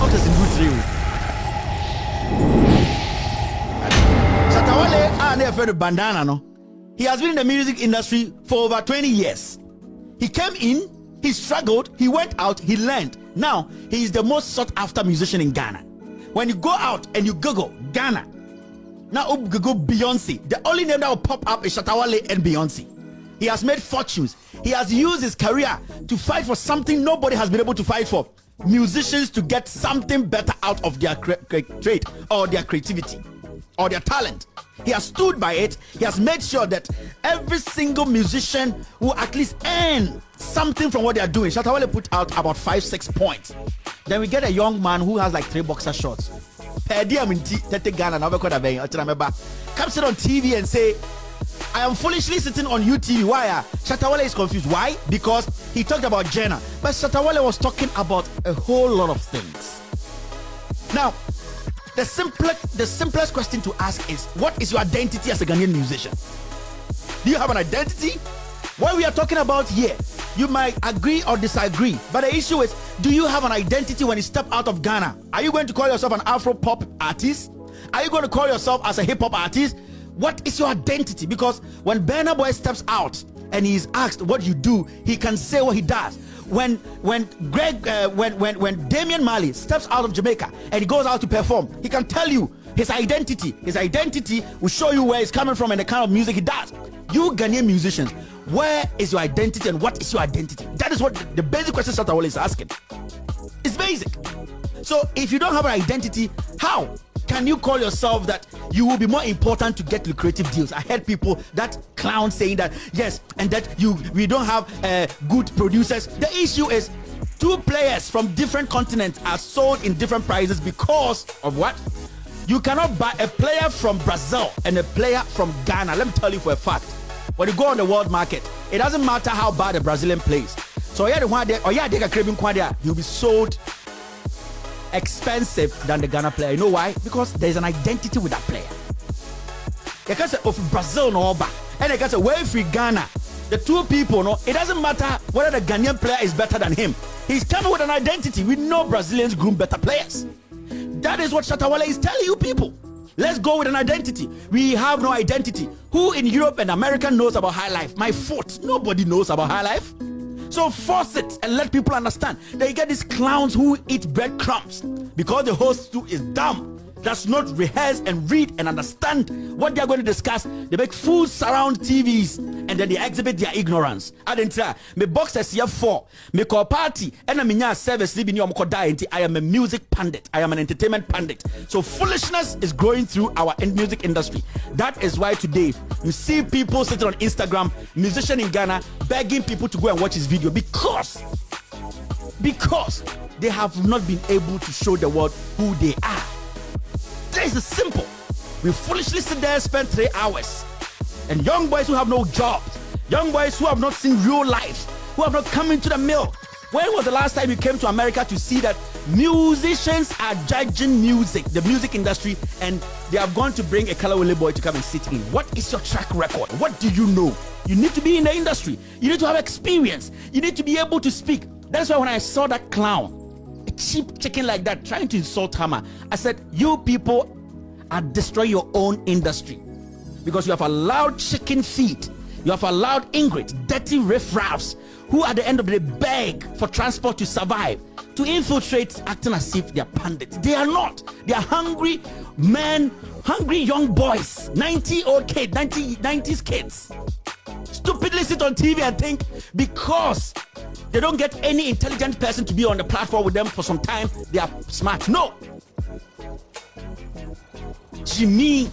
boxers in good three. Shatta Wale, I never heard bandana, no. He has been in the music industry for over 20 years. He came in, he struggled, he went out, he learned. Now, he is the most sought after musician in Ghana. When you go out and you Google Ghana, now Google Beyonce, the only name that will pop up is Shatta Wale and Beyonce. He has made fortunes. He has used his career to fight for something nobody has been able to fight for. Musicians to get something better out of their trade or their creativity or their talent. He has stood by it. He has made sure that every single musician will at least earn something from what they are doing. Shatta Wale put out about 5-6 points. Then we get a young man who has like 3 boxer shorts. Comes sit on TV and say, I am foolishly sitting on UTV. Why? Shatta Wale is confused. Why? Because he talked about Jenna. But Shatta Wale was talking about a whole lot of things. Now, the simplest question to ask is, what is your identity as a Ghanaian musician? Do you have an identity? What we are talking about here, you might agree or disagree, but the issue is, do you have an identity when you step out of Ghana? Are you going to call yourself an Afro-pop artist? Are you going to call yourself as a hip-hop artist? What is your identity? Because when Burna Boy steps out and he is asked what you do, he can say what he does. When Damian Marley steps out of Jamaica and he goes out to perform, he can tell you his identity. His identity will show you where he's coming from and the kind of music he does. You Ghanaian musicians, where is your identity and what is your identity? That is what the basic question Shatta Wale is asking. It's basic. So if you don't have an identity, how can you call yourself that you will be more important to get lucrative deals? I heard people, that clown saying that, yes, and that we don't have good producers. The issue is 2 players from different continents are sold in different prices because of what? You cannot buy a player from Brazil and a player from Ghana. Let me tell you for a fact. When you go on the world market, it doesn't matter how bad a Brazilian plays. So he'll be sold expensive than the Ghana player. You know why? Because there's an identity with that player. You can say of Brazil no over, and you can say where free Ghana. The 2 people, no, it doesn't matter whether the Ghanaian player is better than him. He's coming with an identity. We know Brazilians groom better players. That is what Shatta Wale is telling you people. Let's go with an identity. We have no identity. Who in Europe and America knows about high life? My foot. Nobody knows about high life. So force it and let people understand. Then you get these clowns who eat breadcrumbs because the host too is dumb, does not rehearse and read and understand what they are going to discuss. They make fools surround TVs and then they exhibit their ignorance. I didn't try. Me boxers here 4. Me call party and I service. I am a music pundit. I am an entertainment pundit. So foolishness is growing through our music industry. That is why today you see people sitting on Instagram, musician in Ghana, begging people to go and watch his video because they have not been able to show the world who they are. This is simple. We foolishly sit there and spend 3 hours. And young boys who have no jobs, young boys who have not seen real life, who have not come into the mill. When was the last time you came to America to see that musicians are judging music, the music industry, and they have gone to bring a Kalawale boy to come and sit in? What is your track record? What do you know? You need to be in the industry. You need to have experience. You need to be able to speak. That's why when I saw that clown, a cheap chicken like that, trying to insult Hammer, I said, you people are destroying your own industry because you have allowed chicken feet, you have allowed ingrates, dirty riffraffs who at the end of the day beg for transport to survive, to infiltrate, acting as if they are pundits. They are not. They are hungry men, hungry young boys, 90-old kids, 90s kids. Stupidly sit on TV and think because they don't get any intelligent person to be on the platform with them for some time, they are smart. No. Jimmy